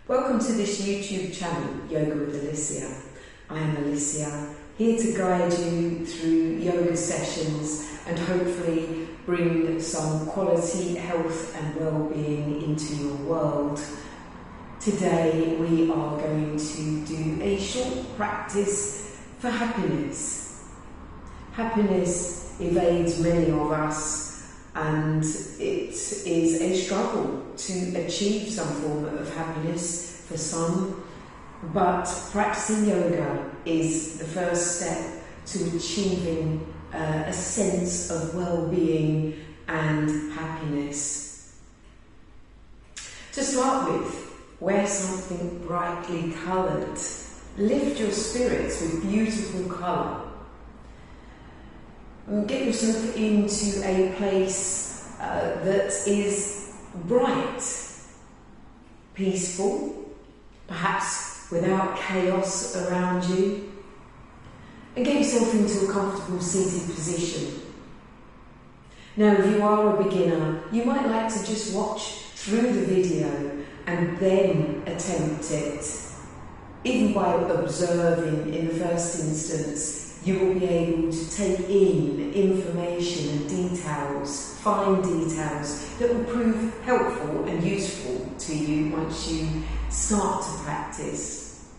Welcome to this YouTube channel, Yoga with Alicia. I am Alicia, here to guide you through yoga sessions and hopefully bring some quality health and well-being into your world. Today we are going to do a short practice for happiness. Happiness evades many of us, and it is a struggle to achieve some form of happiness for some, but practicing yoga is the first step to achieving a sense of well-being and happiness. To start with, wear something brightly coloured. Lift your spirits with beautiful colour. Get yourself into a place that is bright, peaceful, perhaps without chaos around you, and get yourself into a comfortable seated position. Now, if you are a beginner, you might like to just watch through the video and then attempt it. Even by observing in the first instance, you will be able to take in information and details, fine details, that will prove helpful and useful to you once you start to practice.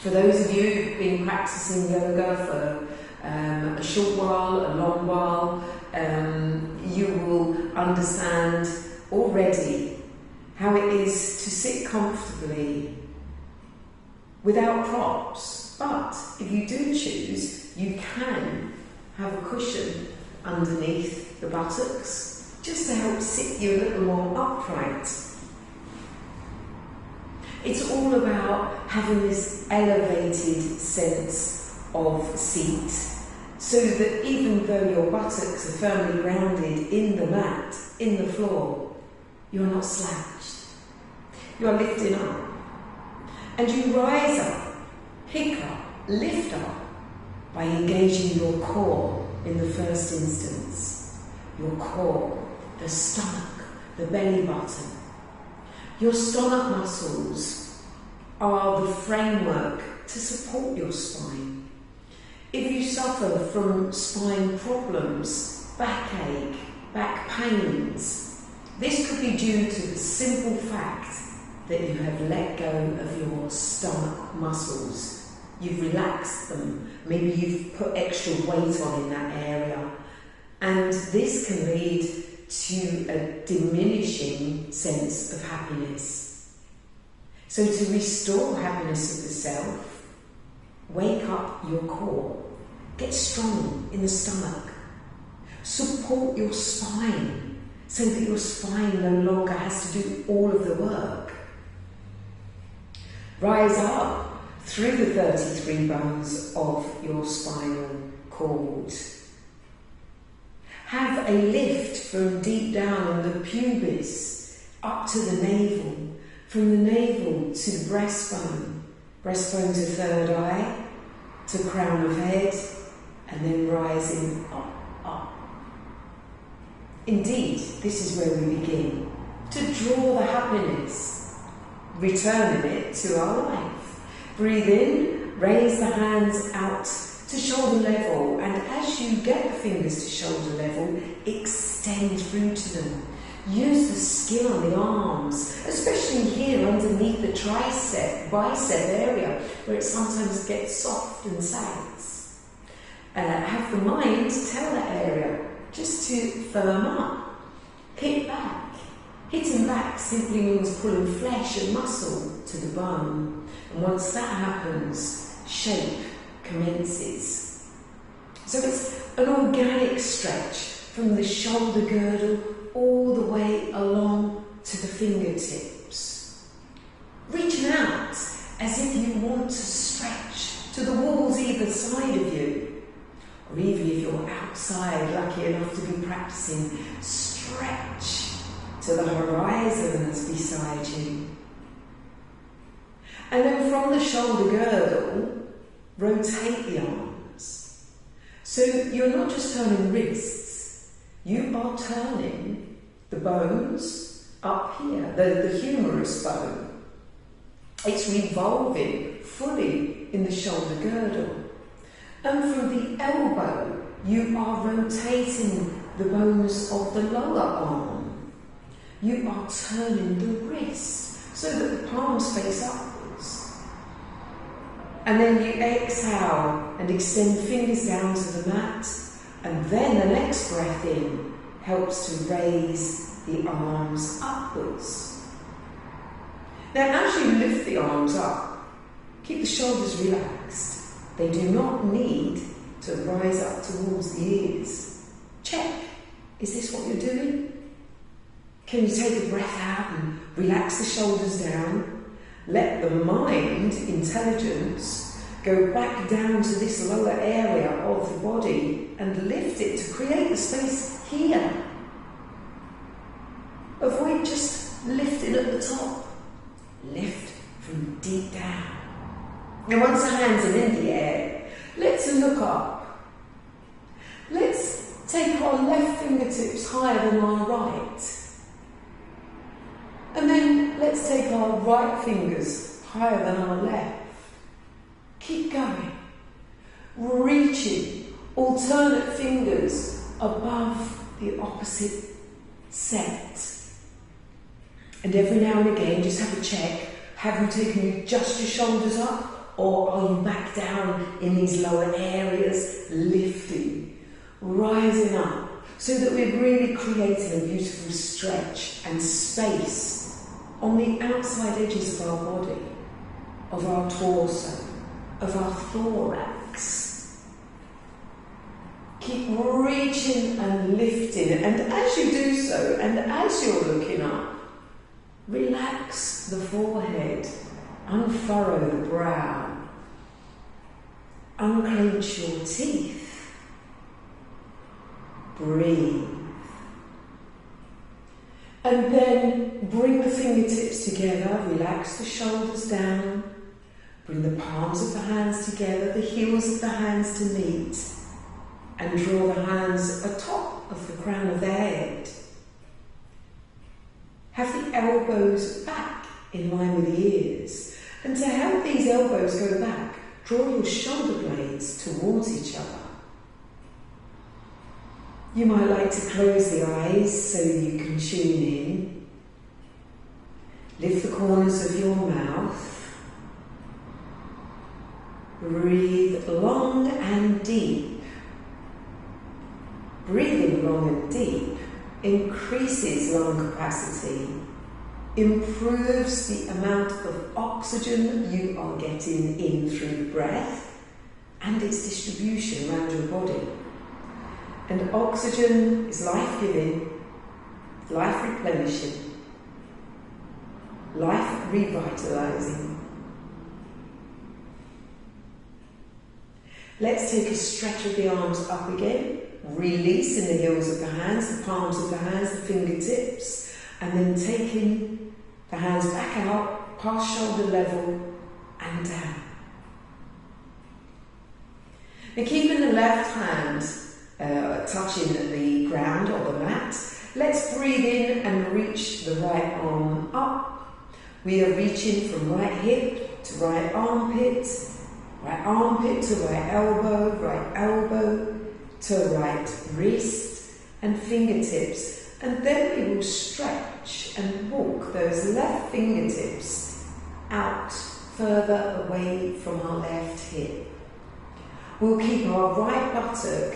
For those of you who've been practicing yoga for a short while, a long while, you will understand already how it is to sit comfortably without props. But if you do choose, you can have a cushion underneath the buttocks just to help sit you a little more upright. It's all about having this elevated sense of seat, so that even though your buttocks are firmly grounded in the mat, in the floor, you're not slouched. You're lifting up. And you rise up, pick up, lift up by engaging your core in the first instance. Your core, the stomach, the belly button. Your stomach muscles are the framework to support your spine. If you suffer from spine problems, backache, back pains, this could be due to the simple fact that you have let go of your stomach muscles. You've relaxed them. Maybe you've put extra weight on in that area. And this can lead to a diminishing sense of happiness. So to restore happiness of the self, wake up your core. Get strong in the stomach. Support your spine so that your spine no longer has to do all of the work. Rise up through the 33 bones of your spinal cord. Have a lift from deep down in the pubis up to the navel, from the navel to the breastbone, breastbone to third eye, to crown of head, and then rising up, up. Indeed, this is where we begin to draw the happiness, returning it to our life. Breathe in, raise the hands out to shoulder level, and as you get the fingers to shoulder level, extend through to them. Use the skin on the arms, especially here underneath the tricep, bicep area, where it sometimes gets soft and sags. Have the mind tell that area just to firm up. Hit back. Hitting back simply means pulling flesh and muscle to the bone. And once that happens, shape commences. So it's an organic stretch from the shoulder girdle all the way along to the fingertips. Reaching out as if you want to stretch to the walls either side of you. Or even if you're outside, lucky enough to be practicing, stretch to the horizons beside you. And then from the shoulder girdle, rotate the arms. So you're not just turning wrists, you are turning the bones up here, the humerus bone, It's revolving fully in the shoulder girdle. And from the elbow, you are rotating the bones of the lower arm. You are turning the wrist so that the palms face upwards. And then you exhale and extend fingers down to the mat. And then the next breath in helps to raise the arms upwards. Now, as you lift the arms up, keep the shoulders relaxed. They do not need to rise up towards the ears. Check. Is this what you're doing? Can you take a breath out and relax the shoulders down? Let the mind, intelligence, go back down to this lower area of the body and lift it to create the space here. Avoid just lifting at the top. Lift from deep down. Now, once the hands are in the air, let's look up. Let's take our left fingertips higher than our right. And then let's take our right fingers higher than our left. Keep going. Reaching alternate fingers above the opposite set. And every now and again, just have a check. Have you taken just your shoulders up? Or are you back down in these lower areas, lifting, rising up, so that we're really creating a beautiful stretch and space on the outside edges of our body, of our torso, of our thorax. Keep reaching and lifting, and as you do so, and as you're looking up, relax the forehead, unfurrow the brow, unclench your teeth, breathe, and then bring the fingertips together, relax the shoulders down, bring the palms of the hands together, the heels of the hands to meet, and draw the hands atop of the crown of the head. Have the elbows back in line with the ears. And to help these elbows go back, draw your shoulder blades towards each other. You might like to close the eyes so you can tune in. Lift the corners of your mouth. Breathe long and deep. Breathing long and deep increases lung capacity, improves the amount of oxygen you are getting in through the breath and its distribution around your body. And oxygen is life-giving, life-replenishing, life-revitalizing. Let's take a stretch of the arms up again, releasing the heels of the hands, the palms of the hands, the fingertips, and then taking the hands back out, past shoulder level and down. Now, keeping the left hand touching the ground or the mat, let's breathe in and reach the right arm up. We are reaching from right hip to right armpit to right elbow to right wrist and fingertips. And then we will stretch and walk those left fingertips out further away from our left hip. We'll keep our right buttock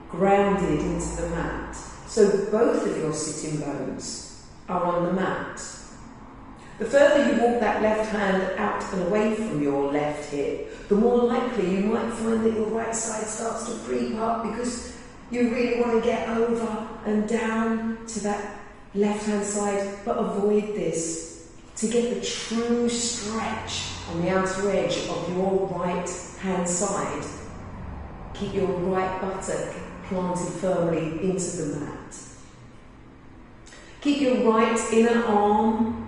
grounded into the mat, so both of your sitting bones are on the mat. The further you walk that left hand out and away from your left hip, the more likely you might find that your right side starts to creep up because you really want to get over and down to that left-hand side, but avoid this. To get the true stretch on the outer edge of your right-hand side, keep your right buttock planted firmly into the mat. Keep your right inner arm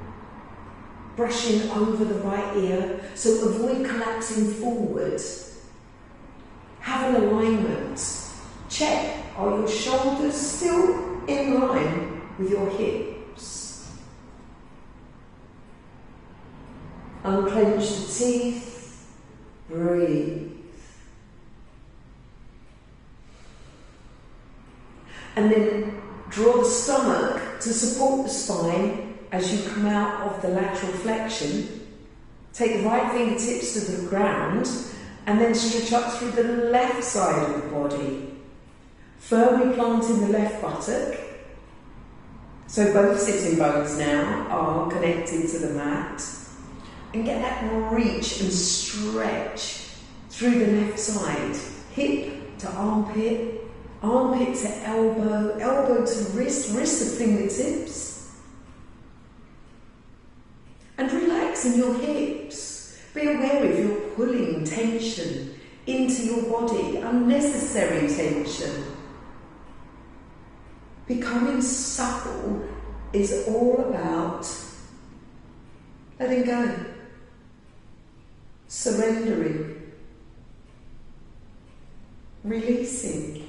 brushing over the right ear, so avoid collapsing forward. Have an alignment. Check, are your shoulders still in line with your hips? Unclench the teeth, breathe. And then draw the stomach to support the spine as you come out of the lateral flexion. Take the right fingertips to the ground and then stretch up through the left side of the body. Firmly planting the left buttock. So both sitting bones now are connected to the mat. And get that reach and stretch through the left side. Hip to armpit, armpit to elbow, elbow to wrist, wrist to fingertips. And relax in your hips. Be aware if you're pulling tension into your body, unnecessary tension. Becoming supple is all about letting go, surrendering, releasing.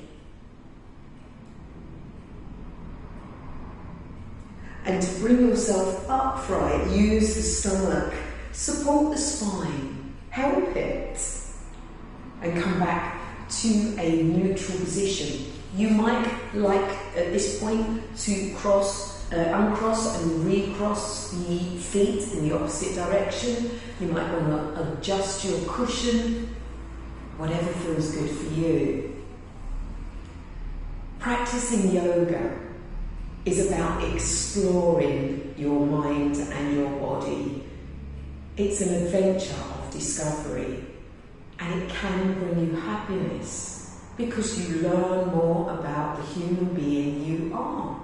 And to bring yourself upright, use the stomach, support the spine, help it, and come back to a neutral position. You might like at this point to uncross and recross the feet in the opposite direction. You might want to adjust your cushion, whatever feels good for you. Practicing yoga is about exploring your mind and your body. It's an adventure of discovery, and it can bring you happiness because you learn more about the human being you are.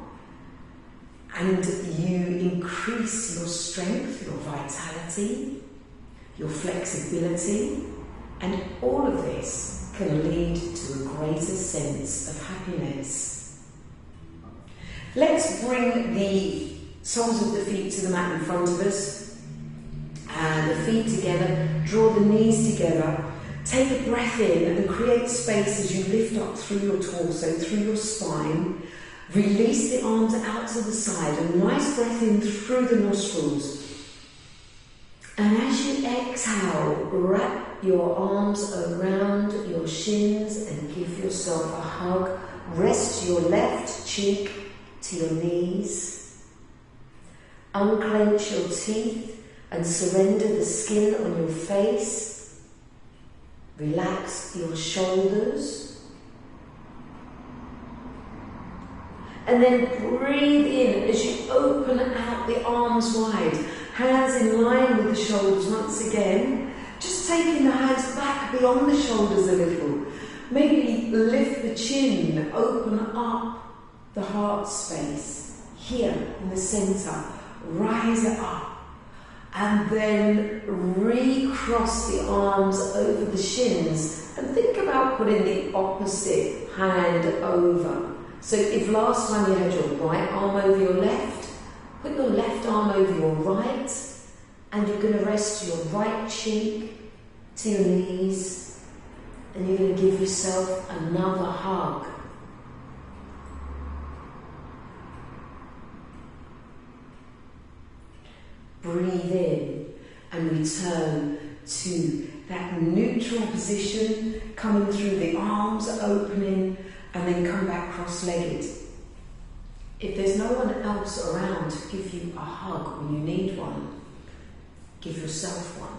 And you increase your strength, your vitality, your flexibility, and all of this can lead to a greater sense of happiness. Let's bring the soles of the feet to the mat in front of us, and the feet together, draw the knees together. Take a breath in and create space as you lift up through your torso, through your spine. Release the arms out to the side. A nice breath in through the nostrils. And as you exhale, wrap your arms around your shins and give yourself a hug. Rest your left cheek to your knees. Unclench your teeth and surrender the skin on your face. Relax your shoulders. And then breathe in as you open out the arms wide. Hands in line with the shoulders once again. Just taking the hands back beyond the shoulders a little. Maybe lift the chin, open up the heart space. Here in the centre, rise it up. And then recross the arms over the shins and think about putting the opposite hand over. So if last time you had your right arm over your left, put your left arm over your right, and you're going to rest your right cheek to your knees, and you're going to give yourself another hug. Breathe in and return to that neutral position, coming through the arms opening, and then come back cross-legged. If there's no one else around to give you a hug when you need one, give yourself one.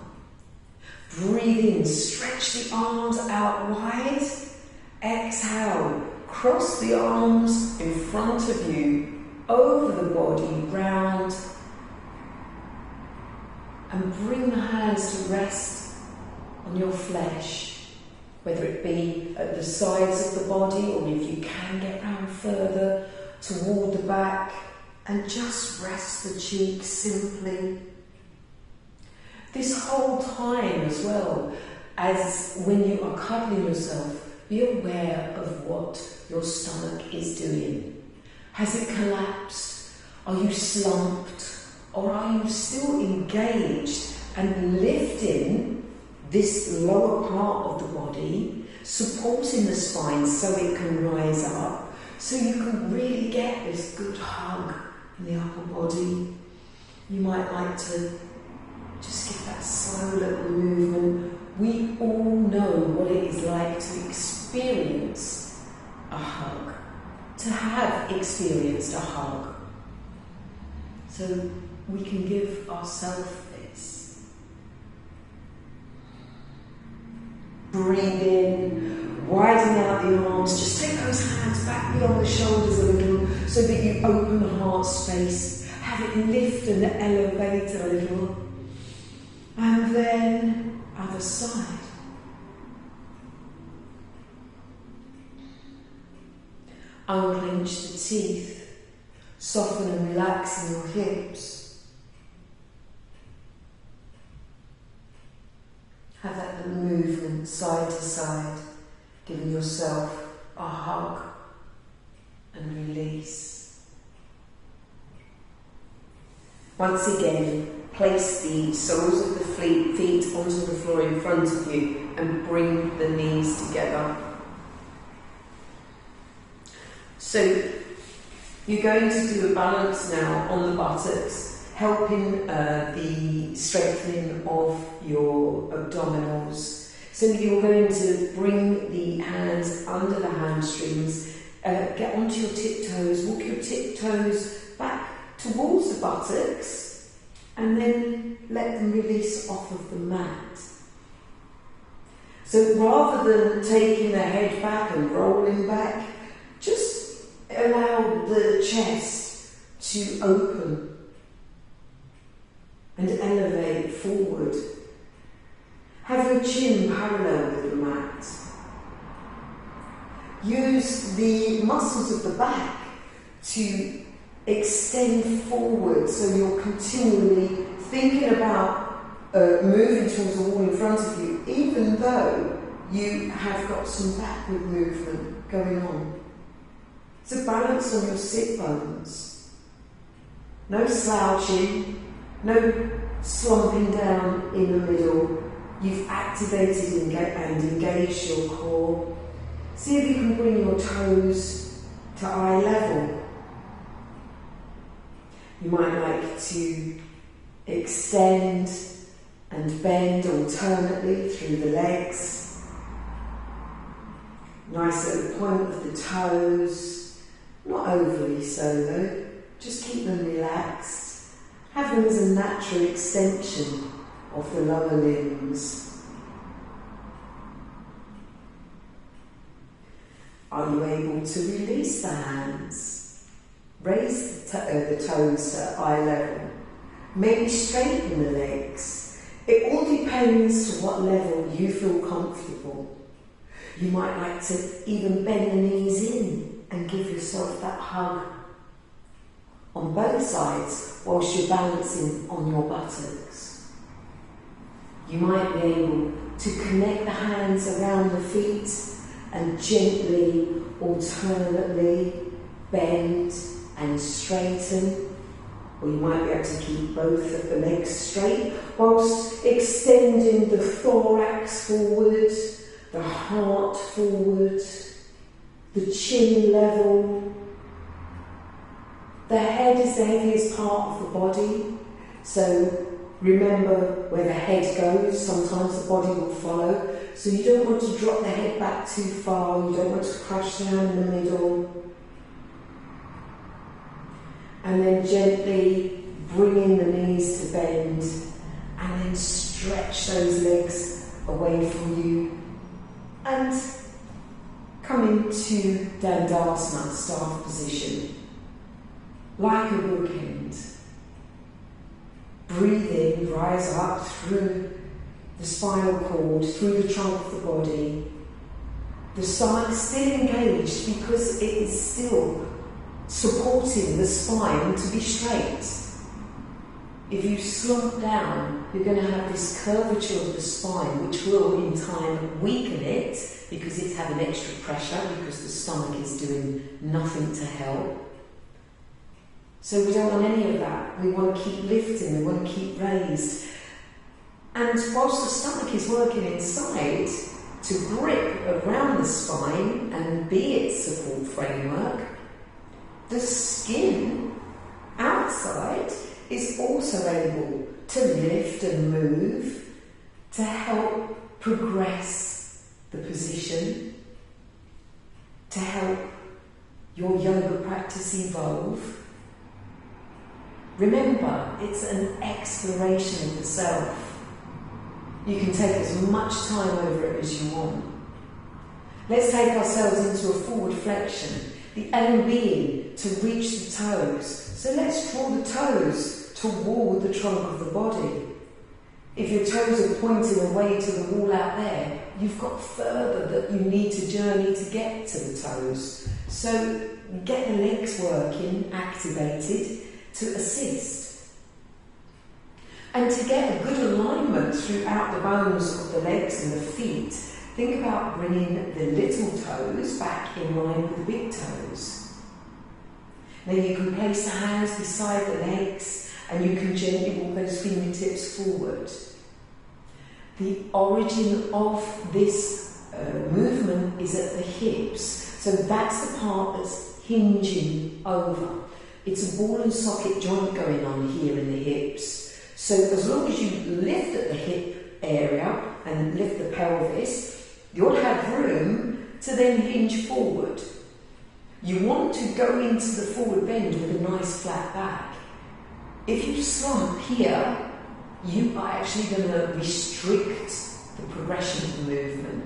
Breathe in, stretch the arms out wide. Exhale, cross the arms in front of you, over the body, round. And bring the hands to rest on your flesh, whether it be at the sides of the body, or if you can get round further toward the back, and just rest the cheeks simply. This whole time as well, as when you are cuddling yourself, be aware of what your stomach is doing. Has it collapsed? Are you slumped? Or are you still engaged and lifting this lower part of the body, supporting the spine so it can rise up, so you can really get this good hug in the upper body? You might like to Just give that slow little movement. We all know what it is like to experience a hug, to have experienced a hug. So we can give ourselves this. Breathe in, widen out the arms, just take those hands back beyond the shoulders a little so that you open the heart space. Have it lift and elevate a little. And then other side. Unclench the teeth, soften and relax in your hips. Have that little movement side to side, giving yourself a hug and release. Once again, place the soles of the feet onto the floor in front of you and bring the knees together. So you're going to do a balance now on the buttocks, helping the strengthening of your abdominals. So you're going to bring the hands under the hamstrings, get onto your tiptoes, walk your tiptoes back towards the buttocks, and then let them release off of the mat. So rather than taking the head back and rolling back, just allow the chest to open and elevate forward. Have your chin parallel with the mat. Use the muscles of the back to extend forward, so you're continually thinking about moving towards the wall in front of you, even though you have got some backward movement going on. So balance on your sit bones. No slouching, no slumping down in the middle. You've activated and engaged your core. See if you can bring your toes to eye level. You might like to extend and bend alternately through the legs. Nice little point of the toes, not overly so though, just keep them relaxed. Have them as a natural extension of the lower limbs. Are you able to release the hands? Raise the toes to eye level. Maybe straighten the legs. It all depends to what level you feel comfortable. You might like to even bend the knees in and give yourself that hug on both sides whilst you're balancing on your buttocks. You might be able to connect the hands around the feet and gently, alternately bend and straighten, or you might be able to keep both of the legs straight whilst extending the thorax forward, the heart forward, the chin level. The head is the heaviest part of the body, so remember where the head goes, sometimes the body will follow, so you don't want to drop the head back too far, you don't want to crash down in the middle. And then gently bring in the knees to bend and then stretch those legs away from you and come into Dandasana, staff position, like a bookend. Breathe in, rise up through the spinal cord, through the trunk of the body. The side still engaged because it is still supporting the spine to be straight. If you slump down, you're going to have this curvature of the spine, which will in time weaken it because it's having extra pressure because the stomach is doing nothing to help. So we don't want any of that. We want to keep lifting, we want to keep raised. And whilst the stomach is working inside to grip around the spine and be its support framework, the skin outside is also able to lift and move to help progress the position, to help your yoga practice evolve. Remember, it's an exploration of the self. You can take as much time over it as you want. Let's take ourselves into a forward flexion, the aim being to reach the toes. So let's draw the toes toward the trunk of the body. If your toes are pointing away to the wall out there, you've got further that you need to journey to get to the toes. So get the legs working, activated to assist. And to get a good alignment throughout the bones of the legs and the feet, think about bringing the little toes back in line with the big toes. Now you can place the hands beside the legs and you can gently walk those fingertips forward. The origin of this movement is at the hips, so that's the part that's hinging over. It's a ball and socket joint going on here in the hips. So as long as you lift at the hip area and lift the pelvis, you'll have room to then hinge forward. You want to go into the forward bend with a nice flat back. If you slump here, you are actually going to restrict the progression of the movement.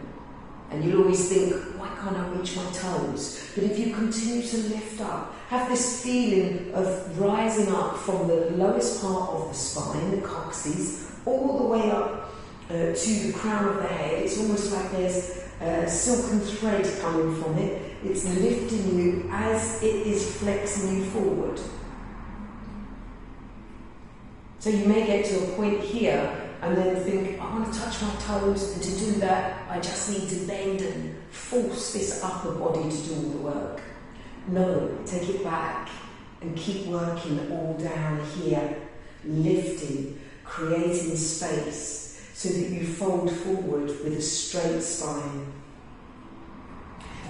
And you'll always think, why can't I reach my toes? But if you continue to lift up, have this feeling of rising up from the lowest part of the spine, the coccyx, all the way up to the crown of the head. It's almost like there's a silken thread coming from it. It's lifting you as it is flexing you forward. So you may get to a point here and then think, I want to touch my toes, and to do that, I just need to bend and force this upper body to do all the work. No, take it back and keep working all down here, lifting, creating space so that you fold forward with a straight spine.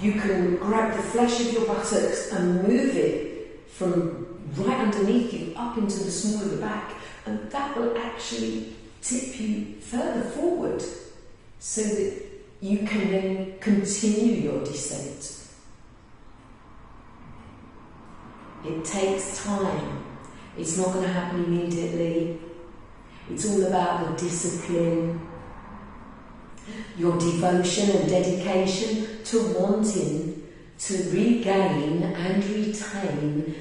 You can grab the flesh of your buttocks and move it from right underneath you up into the small of the back, and that will actually tip you further forward so that you can then continue your descent. It takes time. It's not going to happen immediately. It's all about the discipline, your devotion and dedication to wanting to regain and retain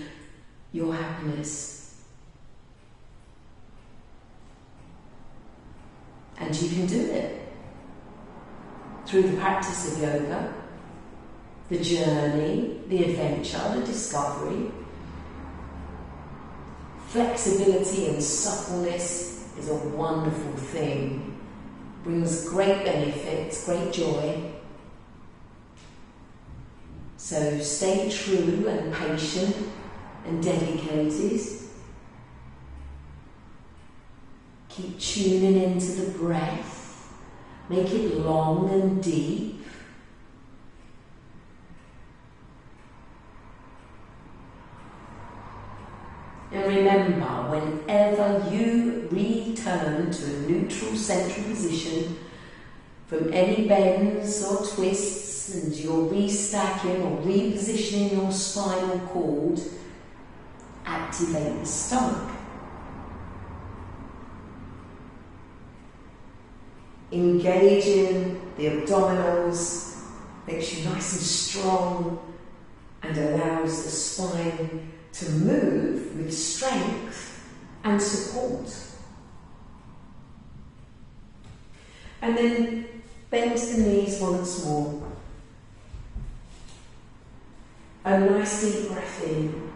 your happiness. And you can do it through the practice of yoga, the journey, the adventure, the discovery. Flexibility and suppleness is a wonderful thing. Brings great benefits, great joy. So stay true and patient and dedicated. Keep tuning into the breath. Make it long and deep. And remember, whenever you return to a neutral central position from any bends or twists, and you're restacking or repositioning your spinal cord, activate the stomach. Engaging the abdominals makes you nice and strong and allows the spine to move with strength and support. And then bend the knees once more. A nice deep breath in.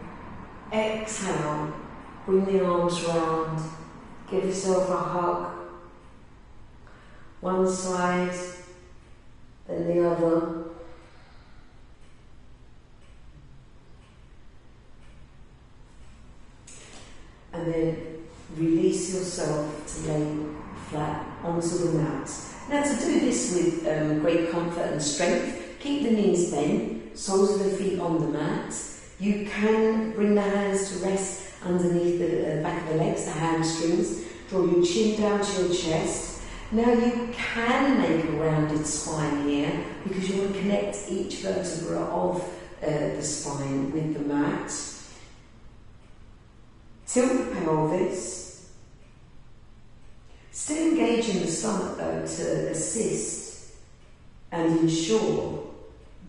Exhale. Bring the arms round. Give yourself a hug. One side, then the other. And then release yourself to lay flat onto the mat. Now, to do this with great comfort and strength, keep the knees bent, soles of the feet on the mat. You can bring the hands to rest underneath the back of the legs, the hamstrings. Draw your chin down to your chest. Now you can make a rounded spine here because you want to connect each vertebra of the spine with the mat. Tilt the pelvis. Still engaging the stomach though to assist and ensure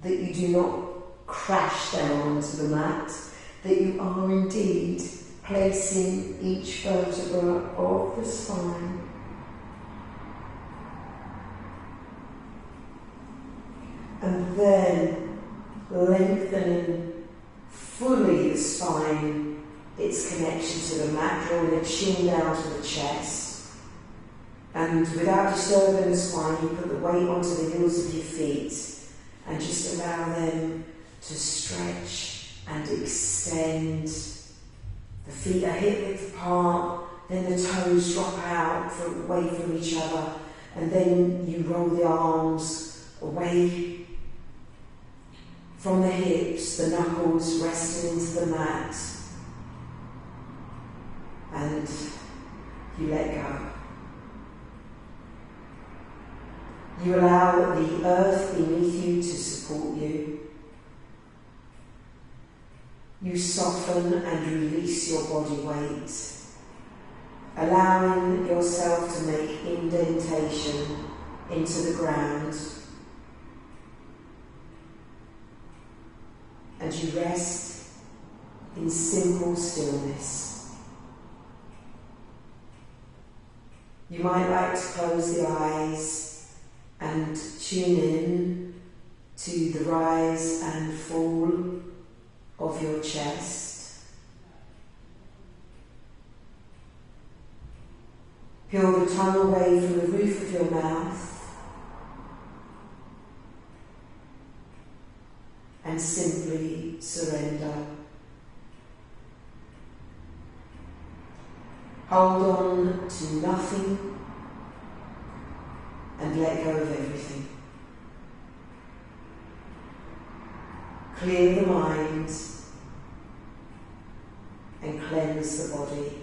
that you do not crash down onto the mat, that you are indeed placing each vertebra of the spine. And then lengthening fully the spine, its connection to the mat, drawing the chin down to the chest. And without disturbing the spine, you put the weight onto the heels of your feet and just allow them to stretch and extend. The feet are hip width apart, then the toes drop out away from each other, and then you roll the arms away from the hips, the knuckles resting into the mat, and you let go. You allow the earth beneath you to support you. You soften and release your body weight, allowing yourself to make indentation into the ground. And you rest in simple stillness. You might like to close the eyes and tune in to the rise and fall of your chest. Peel the tongue away from the roof of your mouth and simply surrender. Hold on to nothing and let go of everything. Clear the mind and cleanse the body.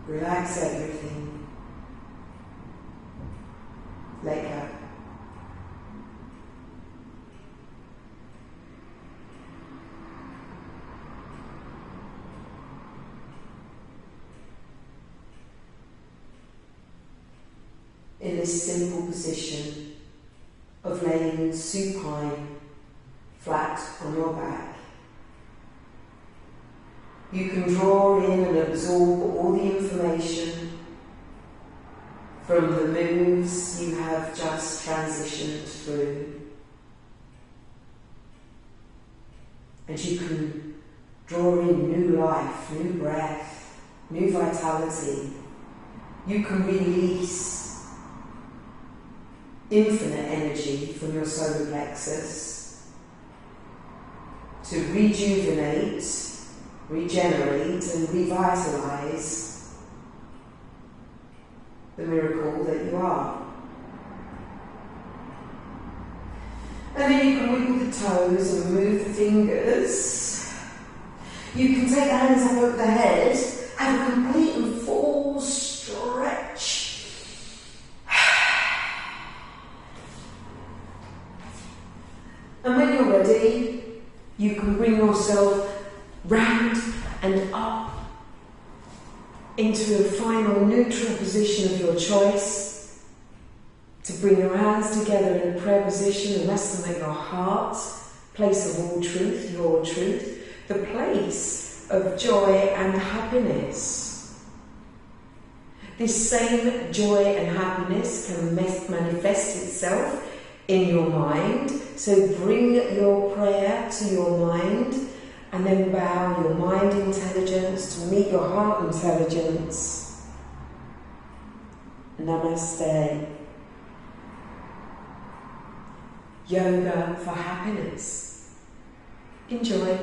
Relax everything. Let go. In this simple position of laying supine, flat on your back, you can draw in and absorb all the information from the moves you have just transitioned through. And you can draw in new life, new breath, new vitality. You can release infinite energy from your solar plexus to rejuvenate, regenerate and revitalize the miracle that you are. And then you can wiggle the toes and move the fingers. You can take the hands up over the head, have a complete and full stretch. And when you're ready, you can bring yourself round and up into a final neutral position of your choice, to bring your hands together in a prayer position and rest them at your heart, place of all truth, your truth, the place of joy and happiness. This same joy and happiness can manifest itself in your mind, so bring your prayer to your mind and then bow your mind intelligence to meet your heart intelligence. Namaste. Yoga for happiness. Enjoy.